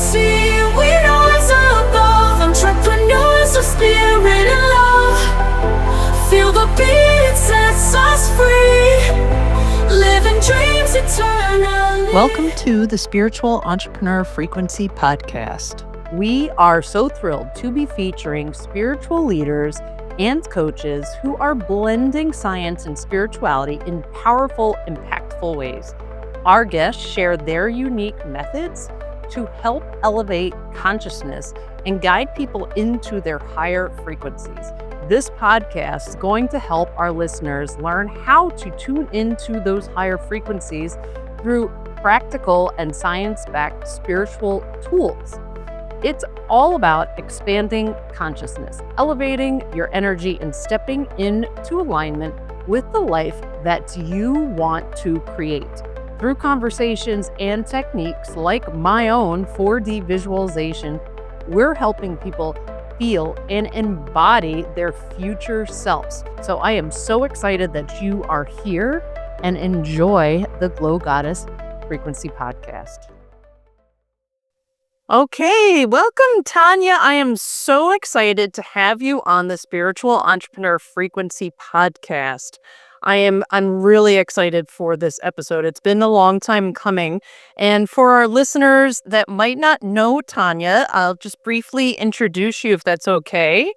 frequency, we rise above. Entrepreneurs of spirit and love. Feel the beat sets us free. Living dreams eternally. Welcome to the Spiritual Entrepreneur Frequency Podcast. We are so thrilled to be featuring spiritual leaders and coaches who are blending science and spirituality in powerful, impactful ways. Our guests share their unique methods to help elevate consciousness and guide people into their higher frequencies. This podcast is going to help our listeners learn how to tune into those higher frequencies through practical and science-backed spiritual tools. It's all about expanding consciousness, elevating your energy, and stepping into alignment with the life that you want to create. Through conversations and techniques like my own 4D visualization, we're helping people feel and embody their future selves. So I am so excited that you are here and enjoy the Glow Goddess Frequency Podcast. Okay, welcome, Tonya. I am so excited to have you on the Spiritual Entrepreneur Frequency Podcast. I'm really excited for this episode. It's been a long time coming. And for our listeners that might not know Tonya, I'll just briefly introduce you if that's okay.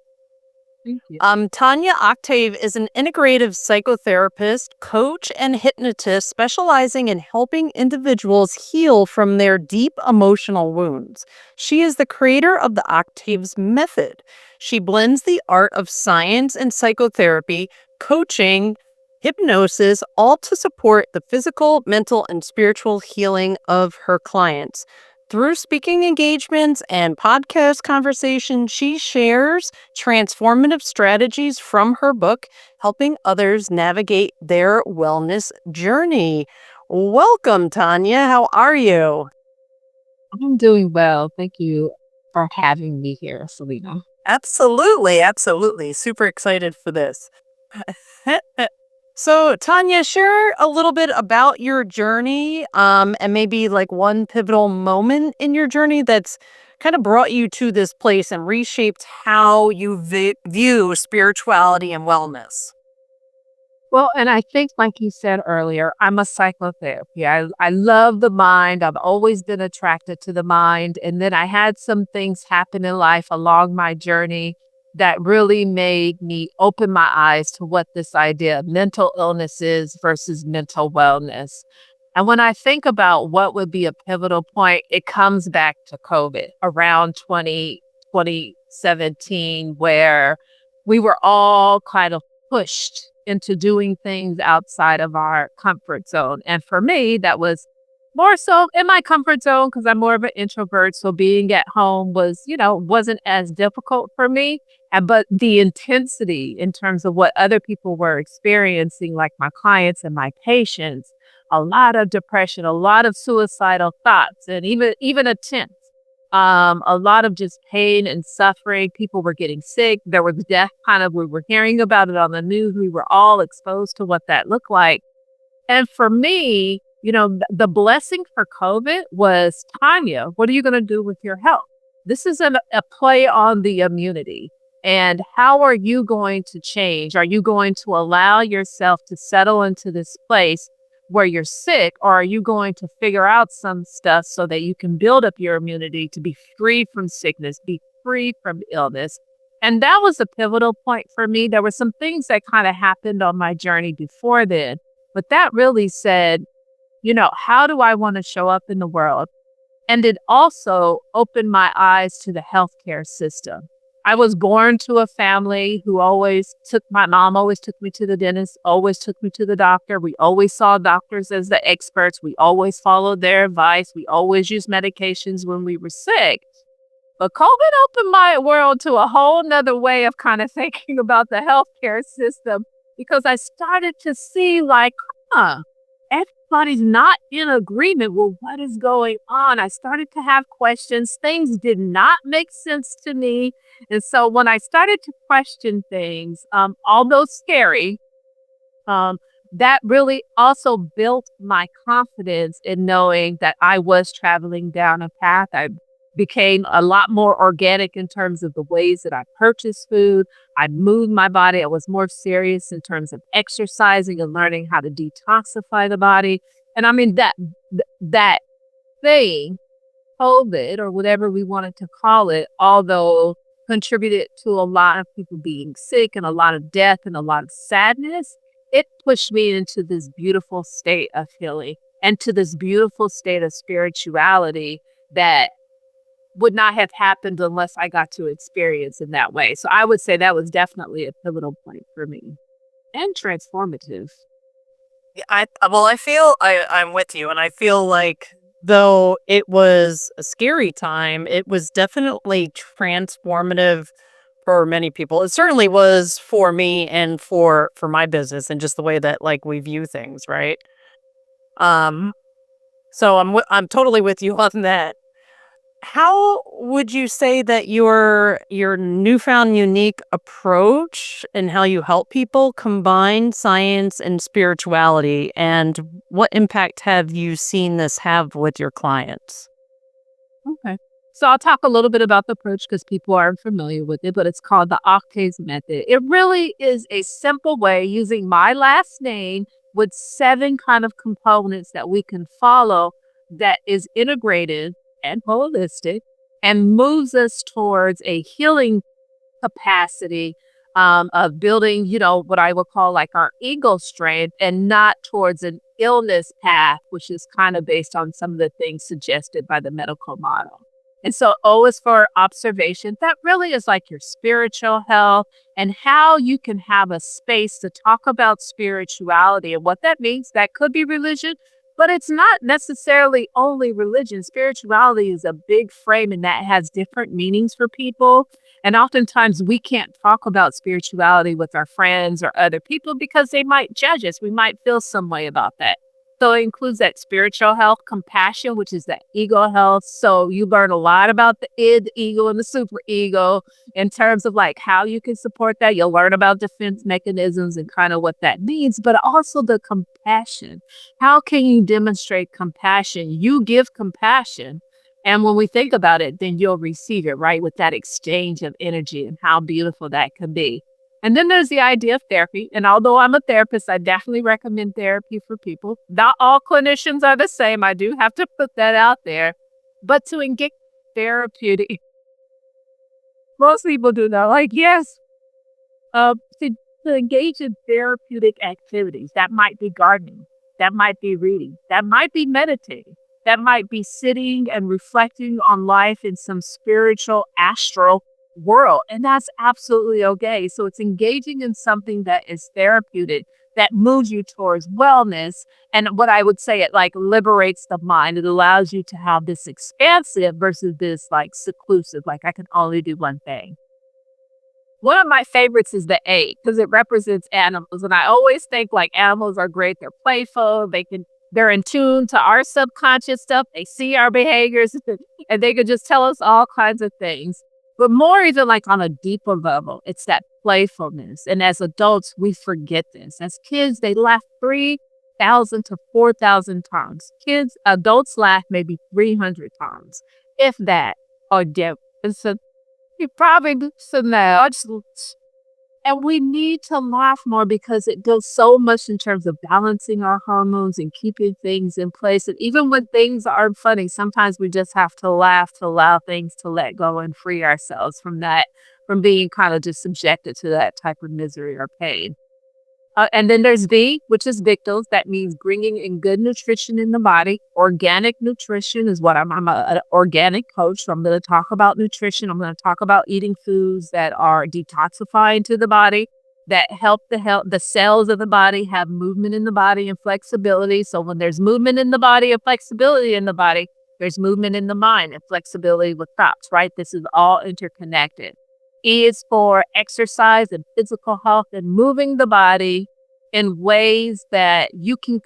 Thank you. Tonya Octave is an integrative psychotherapist, coach, and hypnotist specializing in helping individuals heal from their deep emotional wounds. She is the creator of the OCTAVES Method. She blends the art of science and psychotherapy, coaching, hypnosis, all to support the physical, mental, and spiritual healing of her clients. Through speaking engagements and podcast conversations, she shares transformative strategies from her book, helping others navigate their wellness journey. Welcome, Tonya. How are you? I'm doing well. Thank you for having me here, Selena. Absolutely. Super excited for this. So, Tonya, share a little bit about your journey, and maybe like one pivotal moment in your journey that's kind of brought you to this place and reshaped how you view spirituality and wellness. Well, and I think, like you said earlier, I'm a psychotherapy. I love the mind. I've always been attracted to the mind. And then I had some things happen in life along my journey that really made me open my eyes to what this idea of mental illness is versus mental wellness. And when I think about what would be a pivotal point, it comes back to COVID around 2017, where we were all kind of pushed into doing things outside of our comfort zone. And for me, that was more so in my comfort zone because I'm more of an introvert. So being at home was, wasn't as difficult for me. But the intensity in terms of what other people were experiencing, like my clients and my patients, a lot of depression, a lot of suicidal thoughts, and even attempts. A lot of just pain and suffering. People were getting sick. There was death we were hearing about it on the news. We were all exposed to what that looked like. And for me, the blessing for COVID was, Tonya, what are you going to do with your health? This is a play on the immunity. And how are you going to change? Are you going to allow yourself to settle into this place where you're sick, or are you going to figure out some stuff so that you can build up your immunity to be free from sickness, be free from illness? And that was a pivotal point for me. There were some things that kind of happened on my journey before then, but that really said, how do I want to show up in the world? And it also opened my eyes to the healthcare system. I was born to a family who my mom always took me to the dentist, always took me to the doctor. We always saw doctors as the experts. We always followed their advice. We always used medications when we were sick. But COVID opened my world to a whole nother way of kind of thinking about the healthcare system, because I started to see everybody's not in agreement with what is going on. I started to have questions. Things did not make sense to me. And so when I started to question things, although scary, that really also built my confidence in knowing that I was traveling down a path. I became a lot more organic in terms of the ways that I purchased food. I moved my body. I was more serious in terms of exercising and learning how to detoxify the body. And I mean, that thing, COVID or whatever we wanted to call it, although contributed to a lot of people being sick and a lot of death and a lot of sadness, it pushed me into this beautiful state of healing and to this beautiful state of spirituality that would not have happened unless I got to experience in that way. So I would say that was definitely a pivotal point for me and transformative. I feel I'm with you, and I feel like though it was a scary time, it was definitely transformative for many people. It certainly was for me and for my business and just the way that like we view things, right? Um, so I'm totally with you on that. How would you say that your newfound unique approach and how you help people combine science and spirituality, and what impact have you seen this have with your clients? Okay. So I'll talk a little bit about the approach because people aren't familiar with it, but it's called the OCTAVES Method. It really is a simple way using my last name with 7 kind of components that we can follow that is integrated and holistic and moves us towards a healing capacity of building, what I would call like our ego strength and not towards an illness path, which is kind of based on some of the things suggested by the medical model. And so O is for observation. That really is like your spiritual health and how you can have a space to talk about spirituality and what that means. That could be religion, but it's not necessarily only religion. Spirituality is a big frame and that has different meanings for people. And oftentimes we can't talk about spirituality with our friends or other people because they might judge us. We might feel some way about that. So it includes that spiritual health, compassion, which is that ego health. So you learn a lot about the id, the ego, and the super ego in terms of like how you can support that. You'll learn about defense mechanisms and kind of what that means, but also the compassion. How can you demonstrate compassion? You give compassion. And when we think about it, then you'll receive it, right? With that exchange of energy and how beautiful that can be. And then there's the idea of therapy. And although I'm a therapist, I definitely recommend therapy for people. Not all clinicians are the same. I do have to put that out there. But to engage therapeutic, most people do not like, yes, to engage in therapeutic activities. That might be gardening. That might be reading. That might be meditating. That might be sitting and reflecting on life in some spiritual, astral world. And that's absolutely okay. So it's engaging in something that is therapeutic, that moves you towards wellness. And what I would say, it like liberates the mind. It allows you to have this expansive versus this like seclusive, like I can only do one thing. One of my favorites is the A because it represents animals. And I always think like animals are great. They're playful. They're in tune to our subconscious stuff. They see our behaviors and they could just tell us all kinds of things. But more even like on a deeper level, it's that playfulness. And as adults, we forget this. As kids, they laugh 3,000 to 4,000 times. Adults laugh maybe 300 times, if that. Or so you probably do so now. And we need to laugh more because it does so much in terms of balancing our hormones and keeping things in place. And even when things aren't funny, sometimes we just have to laugh to allow things to let go and free ourselves from that, from being kind of just subjected to that type of misery or pain. And then there's V, which is victals. That means bringing in good nutrition in the body. Organic nutrition is what I'm an organic coach. So I'm going to talk about nutrition. I'm going to talk about eating foods that are detoxifying to the body, that help the cells of the body have movement in the body and flexibility. So when there's movement in the body and flexibility in the body, there's movement in the mind and flexibility with thoughts, right? This is all interconnected. E is for exercise and physical health and moving the body in ways that you can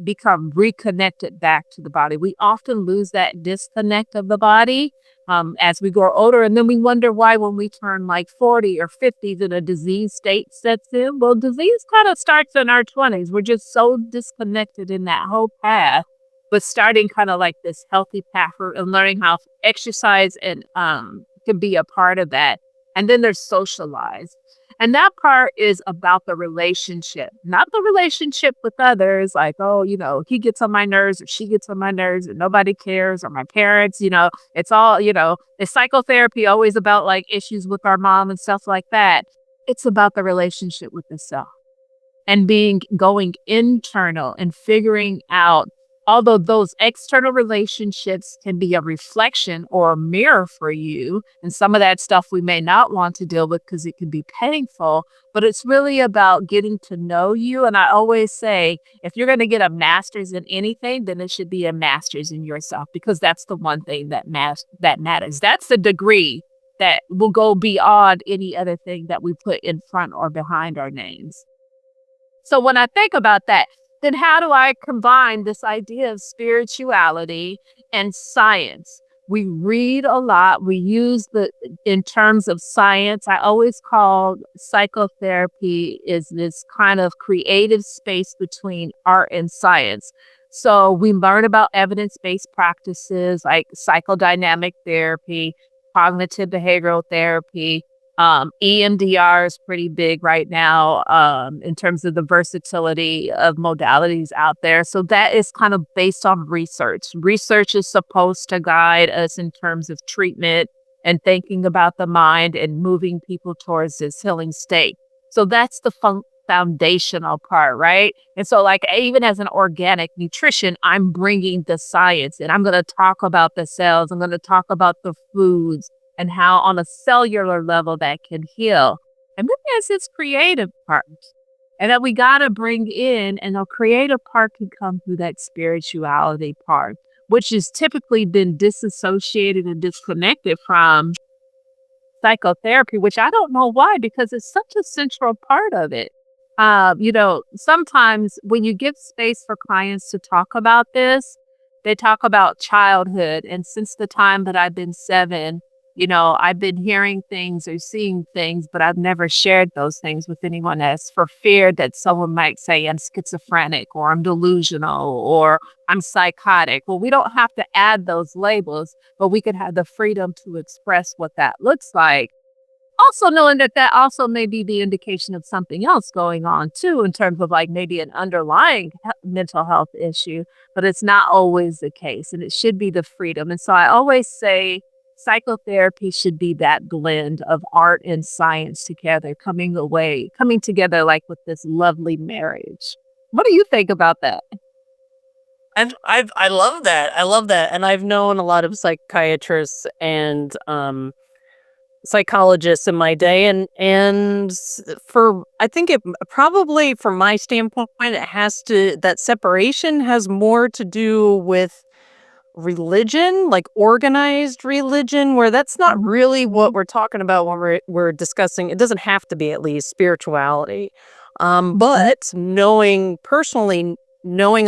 become reconnected back to the body. We often lose that disconnect of the body as we grow older. And then we wonder why when we turn like 40 or 50, then a disease state sets in. Well, disease kind of starts in our 20s. We're just so disconnected in that whole path but starting kind of like this healthy path and learning how exercise and can be a part of that. And then there's socialize. And that part is about the relationship, not the relationship with others, like, oh, he gets on my nerves or she gets on my nerves and nobody cares, or my parents, it's all, is psychotherapy always about like issues with our mom and stuff like that? It's about the relationship with the self and going internal and figuring out, although those external relationships can be a reflection or a mirror for you, and some of that stuff we may not want to deal with because it can be painful, but it's really about getting to know you. And I always say, if you're going to get a master's in anything, then it should be a master's in yourself, because that's the one thing that matters. That's the degree that will go beyond any other thing that we put in front or behind our names. So when I think about that, then how do I combine this idea of spirituality and science? We read a lot. We use in terms of science, I always call psychotherapy is this kind of creative space between art and science. So we learn about evidence-based practices like psychodynamic therapy, cognitive behavioral therapy. EMDR is pretty big right now in terms of the versatility of modalities out there. So that is kind of based on research. Research is supposed to guide us in terms of treatment and thinking about the mind and moving people towards this healing state. So that's the foundational part, right? And so like even as an organic nutrition, I'm bringing the science and I'm going to talk about the cells. I'm going to talk about the foods and how on a cellular level that can heal. And then there's this creative part. And that we got to bring in, and the creative part can come through that spirituality part, which has typically been disassociated and disconnected from psychotherapy, which I don't know why, because it's such a central part of it. Sometimes when you give space for clients to talk about this, they talk about childhood. And since the time that I've been 7, I've been hearing things or seeing things, but I've never shared those things with anyone else for fear that someone might say I'm schizophrenic or I'm delusional or I'm psychotic. Well, we don't have to add those labels, but we can have the freedom to express what that looks like. Also knowing that also may be the indication of something else going on too, in terms of like maybe an underlying mental health issue, but it's not always the case, and it should be the freedom. And so I always say psychotherapy should be that blend of art and science together, coming together like with this lovely marriage. What do you think about that? And I love that. I love that. And I've known a lot of psychiatrists and psychologists in my day, and I think it probably, from my standpoint, that separation has more to do with religion, like organized religion, where that's not really what we're talking about when we're discussing. It doesn't have to be, at least, spirituality. But knowing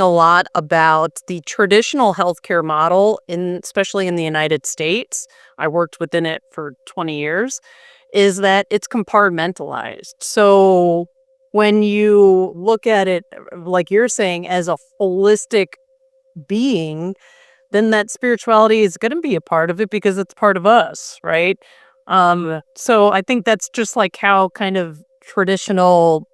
a lot about the traditional healthcare model, especially in the United States, I worked within it for 20 years, is that it's compartmentalized. So when you look at it, like you're saying, as a holistic being, then that spirituality is going to be a part of it because it's part of us, right? So I think that's just like how kind of traditional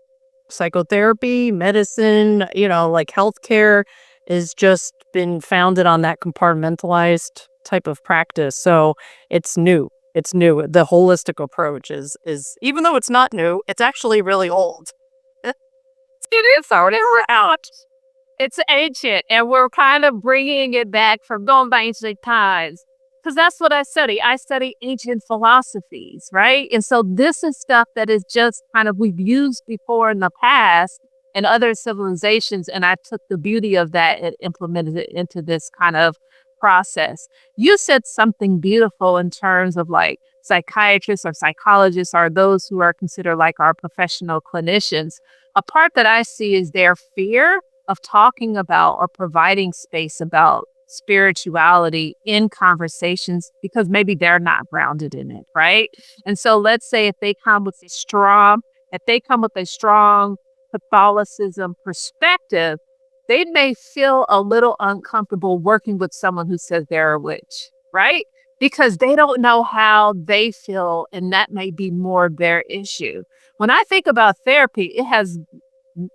psychotherapy, medicine, like healthcare is just been founded on that compartmentalized type of practice. So it's new. It's new. The holistic approach is even though it's not new, it's actually really old. It is already around. It's ancient, and we're kind of bringing it back from going by ancient times. Because that's what I study. I study ancient philosophies, right? And so this is stuff that is just kind of we've used before in the past in other civilizations. And I took the beauty of that and implemented it into this kind of process. You said something beautiful in terms of like psychiatrists or psychologists are those who are considered like our professional clinicians. A part that I see is their fear of talking about or providing space about spirituality in conversations because maybe they're not grounded in it, right? And so let's say if they come with a strong Catholicism perspective, they may feel a little uncomfortable working with someone who says they're a witch, right? Because they don't know how they feel, and that may be more their issue. When I think about therapy,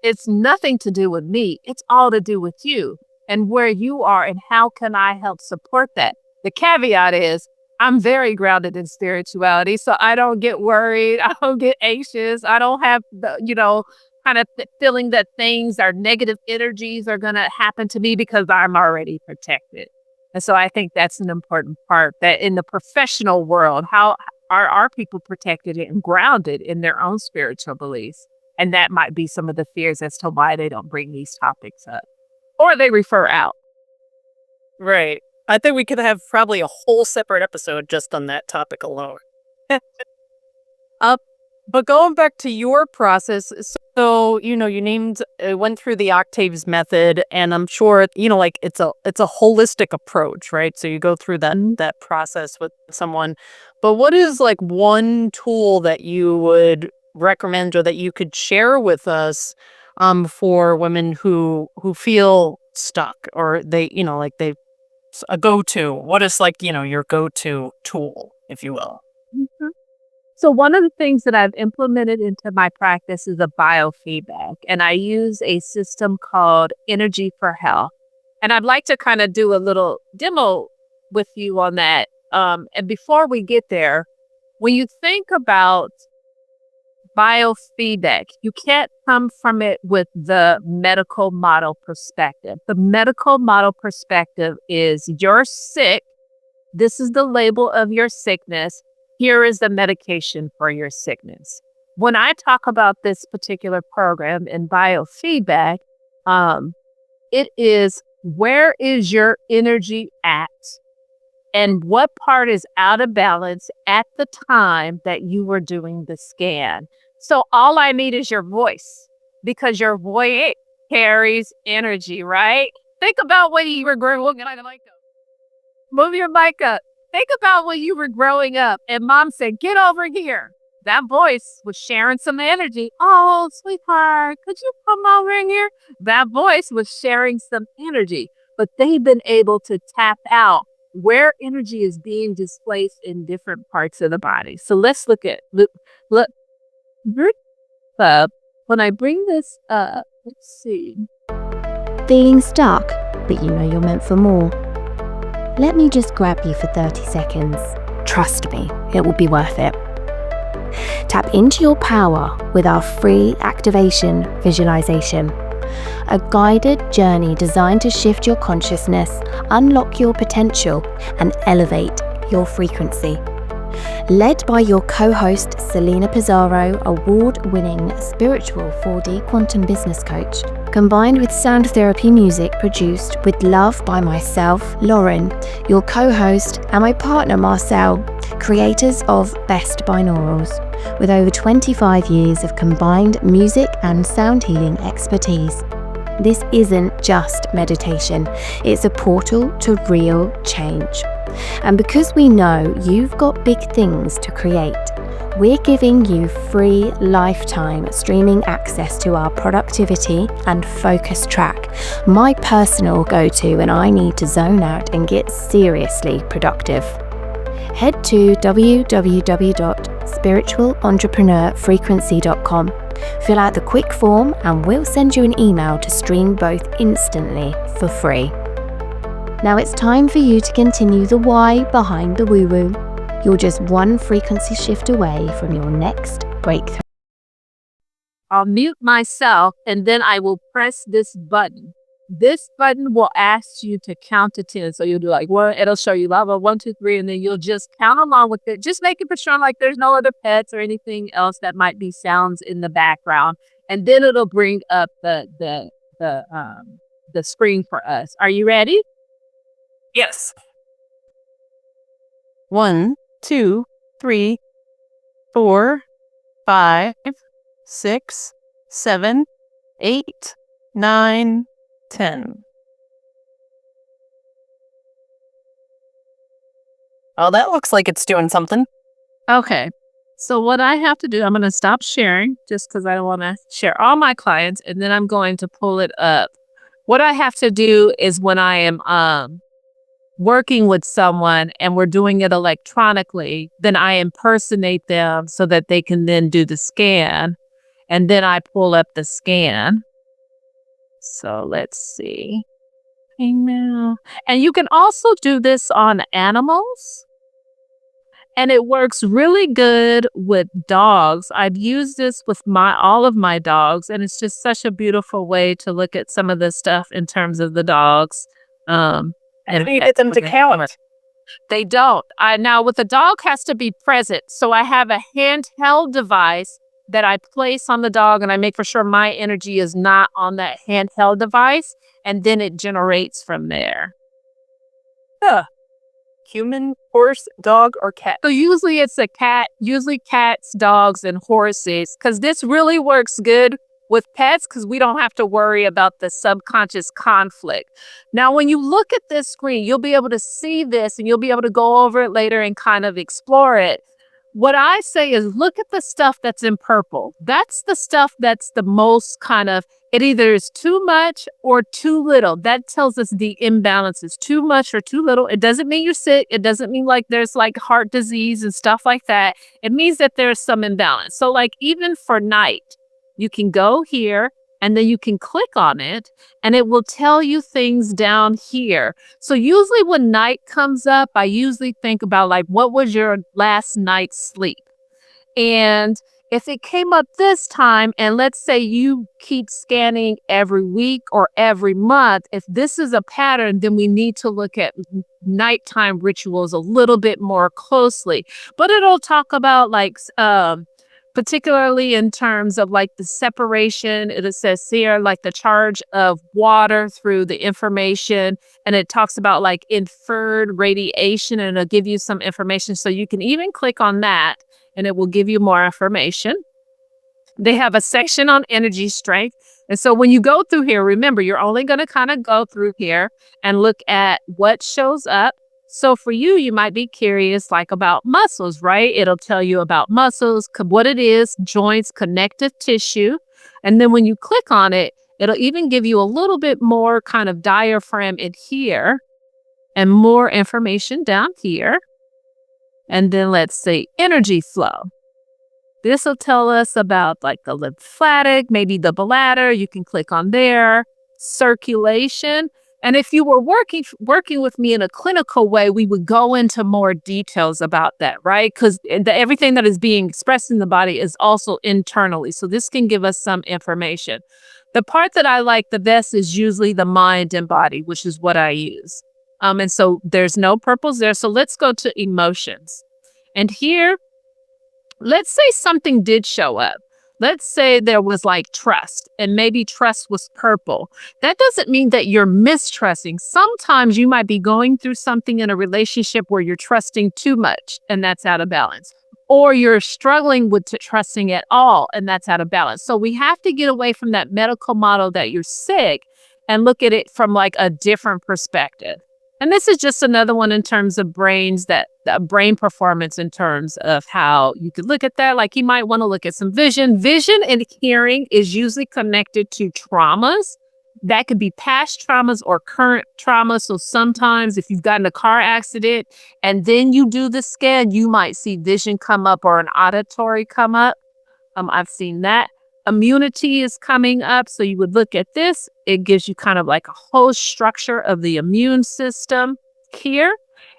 it's nothing to do with me. It's all to do with you and where you are and how can I help support that. The caveat is I'm very grounded in spirituality, so I don't get worried. I don't get anxious. I don't have the, kind of feeling that things are negative energies are going to happen to me because I'm already protected. And so I think that's an important part, that in the professional world, how are people protected and grounded in their own spiritual beliefs? And that might be some of the fears as to why they don't bring these topics up or they refer out. Right. I think we could have probably a whole separate episode just on that topic alone. But going back to your process, so, you went through the OCTAVES method, and I'm sure, it's a holistic approach, right? So you go through that process with someone. But what is like one tool that you would recommend or that you could share with us for women who feel stuck, or they, a go-to? What is your go-to tool, if you will? Mhm. So one of the things that I've implemented into my practice is a biofeedback, and I use a system called Energy for Health. And I'd like to kind of do a little demo with you on that. And before we get there, when you think about biofeedback, you can't come from it with the medical model perspective. The medical model perspective is you're sick. This is the label of your sickness. Here is the medication for your sickness. When I talk about this particular program in biofeedback, it is where is your energy at and what part is out of balance at the time that you were doing the scan. So all I need is your voice, because your voice carries energy, right? Think about when you were growing up. Move your mic up. Think about when you were growing up and mom said, get over here. That voice was sharing some energy. Oh, sweetheart, could you come over in here? That voice was sharing some energy, but they've been able to tap out where energy is being displaced in different parts of the body. So let's look at, when I bring this up, let's see. Feeling stuck, but you know you're meant for more? Let me just grab you for 30 seconds. Trust me, it will be worth it. Tap into your power with our free activation visualization. A guided journey designed to shift your consciousness, unlock your potential, and elevate your frequency. Led by your co-host Selena Pizarro, award-winning spiritual 4D quantum business coach, combined with sound therapy music produced with love by myself, Lauren, your co-host, and my partner Marcel, creators of Best Binaurals, with over 25 years of combined music and sound healing expertise. This isn't just meditation, it's a portal to real change. And because we know you've got big things to create, we're giving you free lifetime streaming access to our productivity and focus track, my personal go-to when I need to zone out and get seriously productive. Head to www.spiritualentrepreneur.frequency.com, fill out the quick form, and we'll send you an email to stream both instantly for free. Now it's time for you to continue the why behind the woo-woo. You're just one frequency shift away from your next breakthrough. I'll mute myself and then I will press this button. This button will ask you to count to 10. So you'll do like one, it'll show you level 1, 2, 3, and then you'll just count along with it. Just making sure like there's no other pets or anything else that might be sounds in the background. And then it'll bring up the screen for us. Are you ready? Yes. 1, 2, 3, 4, 5, 6, 7, 8, 9, 10. Oh, that looks like it's doing something. Okay. So what I have to do, I'm going to stop sharing just because I don't want to share all my clients, and then I'm going to pull it up What I have to do is when I am working with someone and we're doing it electronically, then I impersonate them so that they can then do the scan. And then I pull up the scan. So let's see. Email. And you can also do this on animals. And it works really good with dogs. I've used this with all of my dogs, and it's just such a beautiful way to look at some of the stuff in terms of the dogs. And you get them to count. They don't. Now with the dog has to be present. So I have a handheld device that I place on the dog, and I make for sure my energy is not on that handheld device, and then it generates from there. Human, horse, dog, or cat? So usually it's a cat, usually cats, dogs, and horses, because this really works good with pets because we don't have to worry about the subconscious conflict. Now, when you look at this screen, you'll be able to see this and you'll be able to go over it later and kind of explore it. What I say is look at the stuff that's in purple. That's the stuff that's the most kind of, it either is too much or too little. That tells us the imbalance is too much or too little. It doesn't mean you're sick. It doesn't mean like there's like heart disease and stuff like that. It means that there's some imbalance. So like even for night, you can go here and then you can click on it and it will tell you things down here. So usually when night comes up, I usually think about like, what was your last night's sleep? And if it came up this time, and let's say you keep scanning every week or every month, if this is a pattern, then we need to look at nighttime rituals a little bit more closely. But it'll talk about like, particularly in terms of like the separation, it says here, like the charge of water through the information. And it talks about like inferred radiation, and it'll give you some information. So you can even click on that and it will give you more information. They have a section on energy strength. And so when you go through here, remember, you're only going to kind of go through here and look at what shows up. So for you, you might be curious like about muscles, right? It'll tell you about muscles, what it is, joints, connective tissue. And then when you click on it, it'll even give you a little bit more kind of diaphragm in here and more information down here. And then let's say energy flow. This will tell us about like the lymphatic, maybe the bladder. You can click on there, circulation. And if you were working with me in a clinical way, we would go into more details about that, right? Because everything that is being expressed in the body is also internally. So this can give us some information. The part that I like the best is usually the mind and body, which is what I use. And so there's no purples there. So let's go to emotions. And here, let's say something did show up. Let's say there was like trust, and maybe trust was purple. That doesn't mean that you're mistrusting. Sometimes you might be going through something in a relationship where you're trusting too much, and that's out of balance. Or you're struggling with trusting at all, and that's out of balance. So we have to get away from that medical model that you're sick and look at it from like a different perspective. And this is just another one in terms of brain performance, in terms of how you could look at that. Like you might want to look at some vision. Vision and hearing is usually connected to traumas. That could be past traumas or current traumas. So sometimes if you've gotten a car accident and then you do the scan, you might see vision come up or an auditory come up. I've seen that. Immunity is coming up. So you would look at this. It gives you kind of like a whole structure of the immune system here.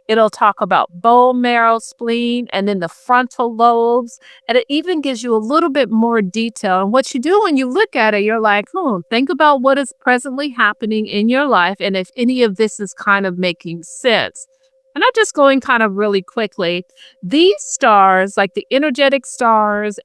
It'll talk about bone marrow, spleen, and then the frontal lobes. And it even gives you a little bit more detail. And what you do when you look at it, you're like, think about what is presently happening in your life and if any of this is kind of making sense. And I'm just going kind of really quickly. These stars, like the energetic stars,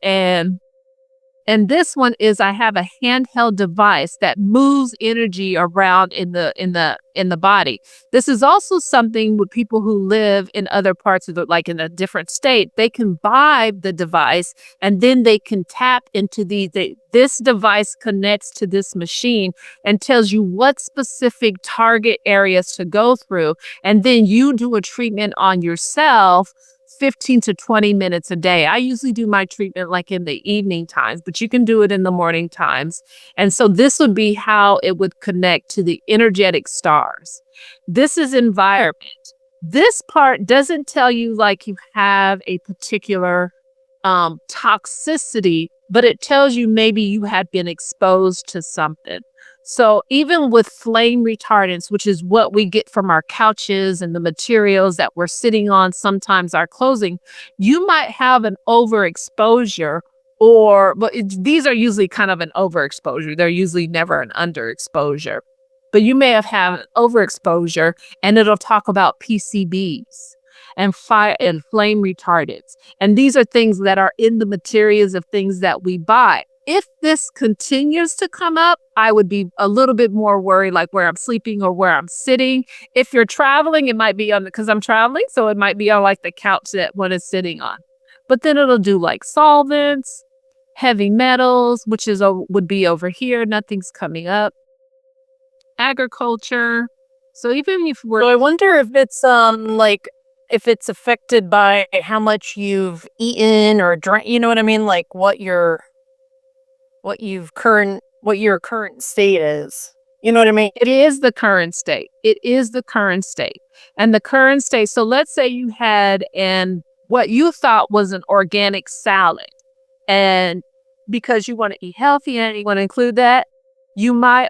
and this one is I have a handheld device that moves energy around in the body. This is also something with people who live in other parts of like in a different state. They can buy the device and then they can tap into this device connects to this machine and tells you what specific target areas to go through. And then you do a treatment on yourself 15 to 20 minutes a day. I usually do my treatment like in the evening times, but you can do it in the morning times. And so this would be how it would connect to the energetic stars. This is environment. This part doesn't tell you like you have a particular toxicity, but it tells you maybe you had been exposed to something. So even with flame retardants, which is what we get from our couches and the materials that we're sitting on, sometimes our clothing, you might have an overexposure these are usually kind of an overexposure. They're usually never an underexposure. But you may have had an overexposure, and it'll talk about PCBs and fire and flame retardants. And these are things that are in the materials of things that we buy. If this continues to come up, I would be a little bit more worried, like where I'm sleeping or where I'm sitting. If you're traveling, it might be because I'm traveling, so it might be on like the couch that one is sitting on. But then it'll do like solvents, heavy metals, which would be over here. Nothing's coming up. Agriculture. So even if we're, So I wonder if it's like if it's affected by how much you've eaten or drank. You know what I mean? Like what your current state is. You know what I mean? it is the current state. It is the current state. And the current state. So let's say you had what you thought was an organic salad, and because you want to eat healthy and you want to include that, you might,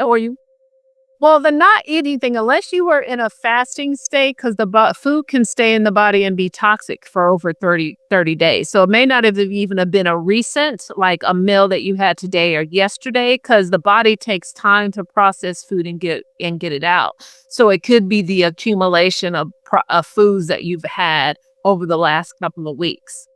well, the not eating thing, unless you were in a fasting state, because the food can stay in the body and be toxic for over 30 days. So it may not have even been a recent, like a meal that you had today or yesterday, because the body takes time to process food and get it out. So it could be the accumulation of foods that you've had over the last couple of weeks.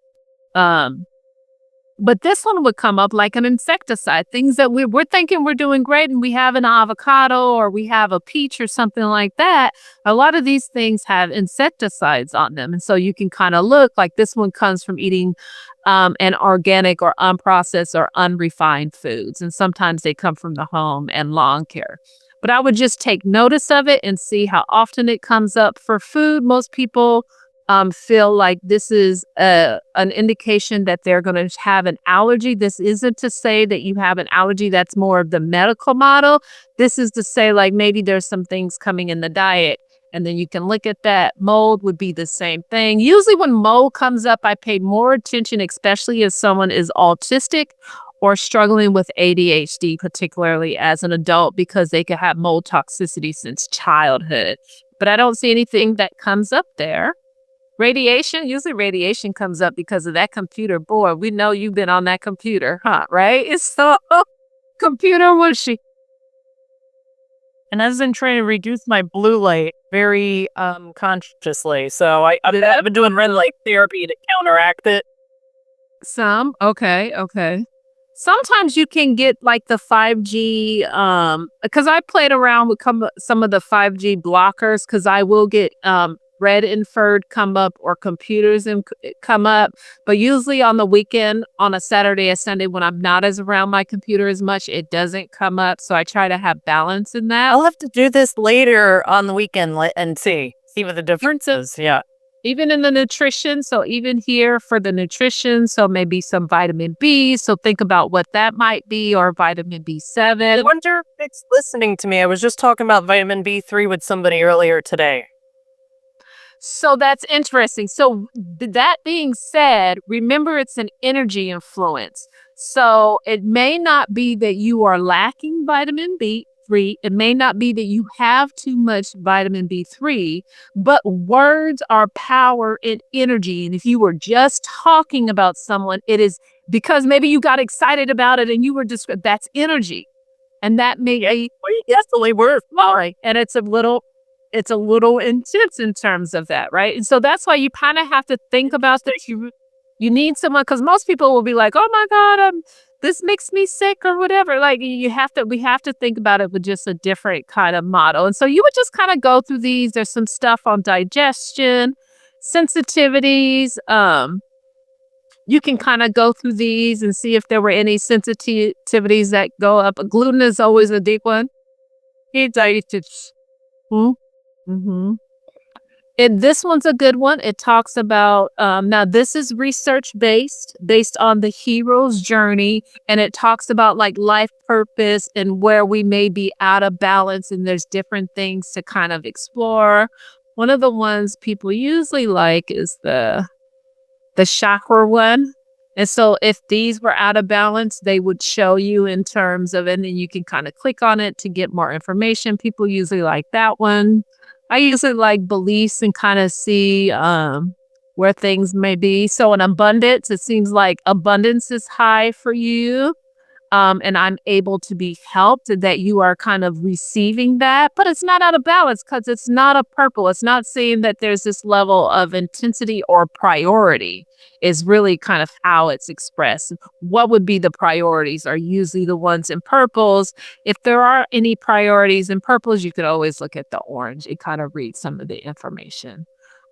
But this one would come up like an insecticide, things that we're thinking we're doing great, and we have an avocado or we have a peach or something like that. A lot of these things have insecticides on them. And so you can kind of look like this one comes from eating an organic or unprocessed or unrefined foods. And sometimes they come from the home and lawn care. But I would just take notice of it and see how often it comes up. For food, most people feel like this is an indication that they're going to have an allergy. This isn't to say that you have an allergy. That's more of the medical model. This is to say like maybe there's some things coming in the diet, and then you can look at that. Mold would be the same thing. Usually when mold comes up, I pay more attention, especially if someone is autistic or struggling with ADHD, particularly as an adult, because they could have mold toxicity since childhood. But I don't see anything that comes up there. Usually radiation comes up because of that computer. Boy, we know you've been on that computer, huh? Right? It's so computer was she. And I've been trying to reduce my blue light very consciously. So I've been doing red light therapy to counteract it. Okay. Sometimes you can get like the 5G, because I played around with some of the 5G blockers, because I will get red inferred come up or computers come up. But usually on the weekend, on a Saturday or Sunday, when I'm not around my computer as much, it doesn't come up. So I try to have balance in that. I'll have to do this later on the weekend and see what the difference is. Yeah. Even in the nutrition. So even here for the nutrition, so maybe some vitamin B. So think about what that might be, or vitamin B7. I wonder if it's listening to me. I was just talking about vitamin B3 with somebody earlier today. So that's interesting. So that being said, remember it's an energy influence. So it may not be that you are lacking vitamin B3. It may not be that you have too much vitamin B3, but words are power and energy. And if you were just talking about someone, it is because maybe you got excited about it and you were just, that's energy. And that may be, yes, the way we're right. And it's a little intense in terms of that, right? And so that's why you kind of have to think about that. You need someone, because most people will be like, oh my God, this makes me sick or whatever. Like we have to think about it with just a different kind of model. And so you would just kind of go through these. There's some stuff on digestion, sensitivities. You can kind of go through these and see if there were any sensitivities that go up. Gluten is always a deep one. Mm-hmm. This one's a good one. It talks about, now this is research based on the hero's journey. And it talks about like life purpose and where we may be out of balance. And there's different things to kind of explore. One of the ones people usually like is the chakra one. And so if these were out of balance, they would show you in terms of, and then you can kind of click on it to get more information. People usually like that one. I usually like beliefs and kind of see where things may be. So in abundance, it seems like abundance is high for you. And I'm able to be helped, that you are kind of receiving that, but it's not out of balance because it's not a purple. It's not saying that there's this level of intensity or priority is really kind of how it's expressed. What would be the priorities are usually the ones in purples. If there are any priorities in purples, you could always look at the orange and kind of read some of the information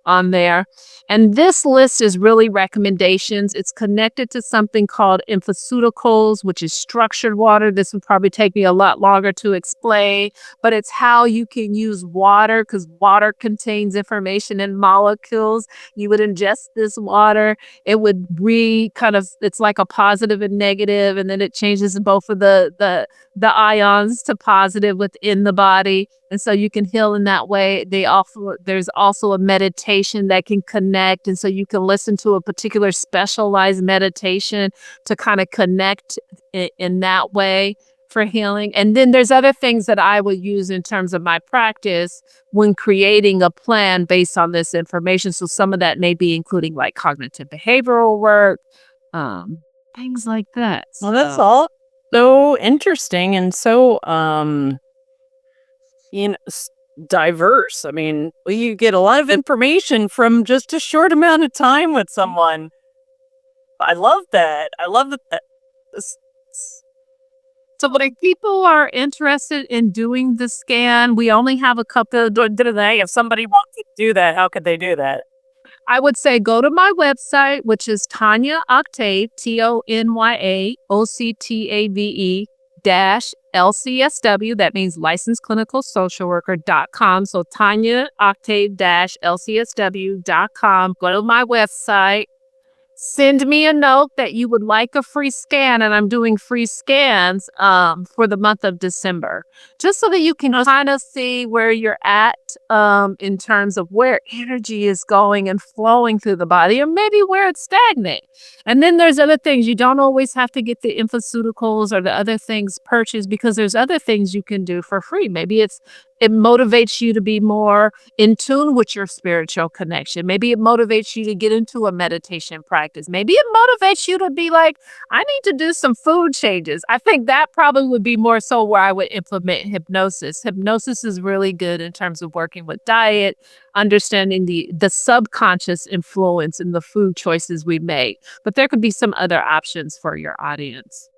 on there. And this list is really recommendations. It's connected to something called infoceuticals, which is structured water. This would probably take me a lot longer to explain, but it's how you can use water because water contains information in molecules. You would ingest this water. It would it's like a positive and negative, and then it changes both of the ions to positive within the body. And so you can heal in that way. There's also a meditation that can connect. And so you can listen to a particular specialized meditation to kind of connect in that way for healing. And then there's other things that I would use in terms of my practice when creating a plan based on this information. So some of that may be including like cognitive behavioral work, things like that. Well, that's all so interesting and so diverse. I mean, you get a lot of information from just a short amount of time with someone. I love that. I love that. So if people are interested in doing the scan, we only have a couple. If somebody wants to do that, how could they do that? I would say go to my website, which is Tonya Octave, TONYA OCTAVE -LCSW. That means licensed clinical social worker.com. So Tonya Octave -LCSW.com. Go to my website. Send me a note that you would like a free scan, and I'm doing free scans for the month of December, just so that you can kind of see where you're at in terms of where energy is going and flowing through the body, or maybe where it's stagnant. And then there's other things. You don't always have to get the infoceuticals or the other things purchased, because there's other things you can do for free. Maybe it motivates you to be more in tune with your spiritual connection. Maybe it motivates you to get into a meditation practice. Maybe it motivates you to be like, I need to do some food changes. I think that probably would be more so where I would implement hypnosis. Hypnosis is really good in terms of working with diet, understanding the subconscious influence in the food choices we make. But there could be some other options for your audience.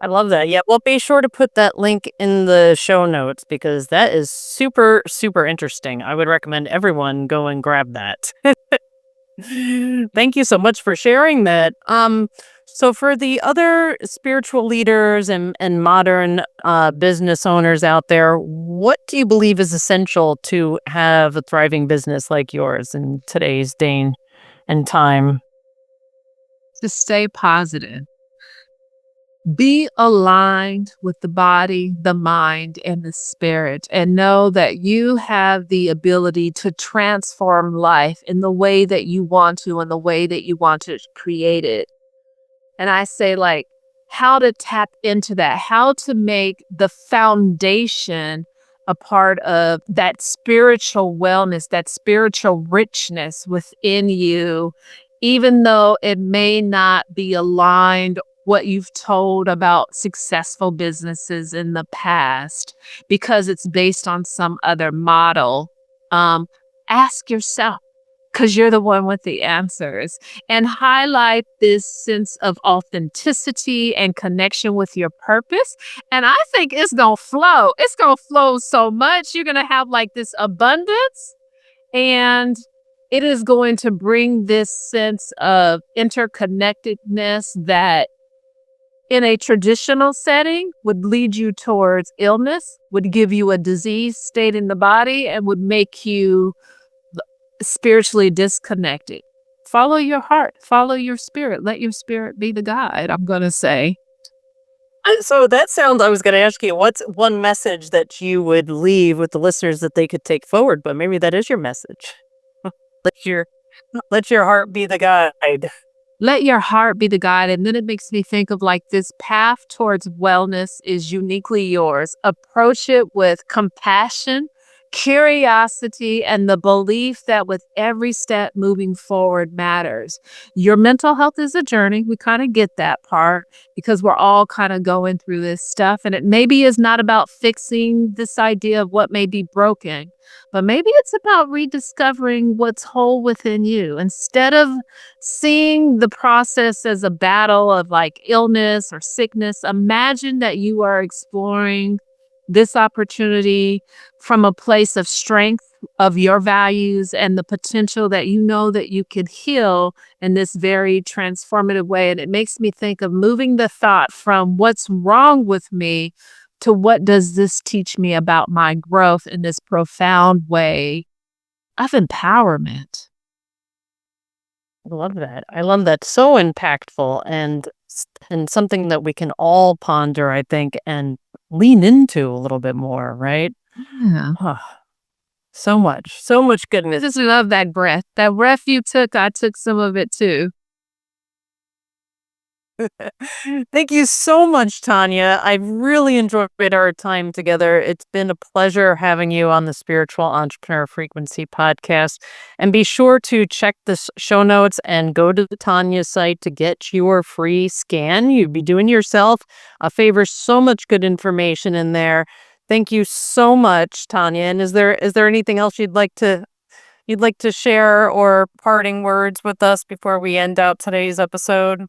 I love that. Yeah, well, be sure to put that link in the show notes because that is super, super interesting. I would recommend everyone go and grab that. Thank you so much for sharing that. So for the other spiritual leaders and modern business owners out there, what do you believe is essential to have a thriving business like yours in today's day and time? To stay positive. Be aligned with the body, the mind, and the spirit, and know that you have the ability to transform life in the way that you want to, and the way that you want to create it. And I say, like, how to tap into that, how to make the foundation a part of that spiritual wellness, that spiritual richness within you, even though it may not be aligned what you've told about successful businesses in the past, because it's based on some other model. Ask yourself, because you're the one with the answers, and highlight this sense of authenticity and connection with your purpose. And I think it's going to flow. It's going to flow so much. You're going to have like this abundance, and it is going to bring this sense of interconnectedness that in a traditional setting would lead you towards illness, would give you a disease state in the body, and would make you spiritually disconnected. Follow your heart, follow your spirit, let your spirit be the guide, I'm going to say. So that sounds, I was going to ask you, what's one message that you would leave with the listeners that they could take forward? But maybe that is your message. let your let your heart be the guide. Let your heart be the guide. And then it makes me think of like this path towards wellness is uniquely yours. Approach it with compassion, curiosity, and the belief that with every step moving forward matters. Your mental health is a journey. We kind of get that part because we're all kind of going through this stuff. And it maybe is not about fixing this idea of what may be broken, but maybe it's about rediscovering what's whole within you. Instead of seeing the process as a battle of like illness or sickness, imagine that you are exploring this opportunity from a place of strength of your values and the potential that you know that you could heal in this very transformative way. And it makes me think of moving the thought from what's wrong with me to what does this teach me about my growth in this profound way of empowerment. I love that. I love that. So impactful and something that we can all ponder, I think, and lean into a little bit more, right? Yeah. So much I goodness. just love that breath. That breath you took, I took some of it too. Thank you so much, Tonya. I've really enjoyed our time together. It's been a pleasure having you on the Spiritual Entrepreneur Frequency podcast. And be sure to check the show notes and go to the Tonya site to get your free scan. You'd be doing yourself a favor. So much good information in there. Thank you so much, Tonya. And is there anything else you'd like to share or parting words with us before we end out today's episode?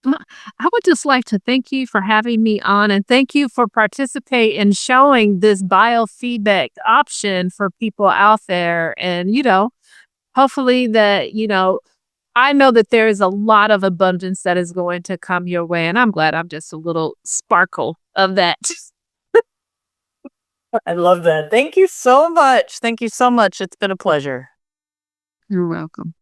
I would just like to thank you for having me on and thank you for participating in showing this biofeedback option for people out there. And, hopefully that, I know that there is a lot of abundance that is going to come your way. And I'm glad I'm just a little sparkle of that. I love that. Thank you so much. Thank you so much. It's been a pleasure. You're welcome.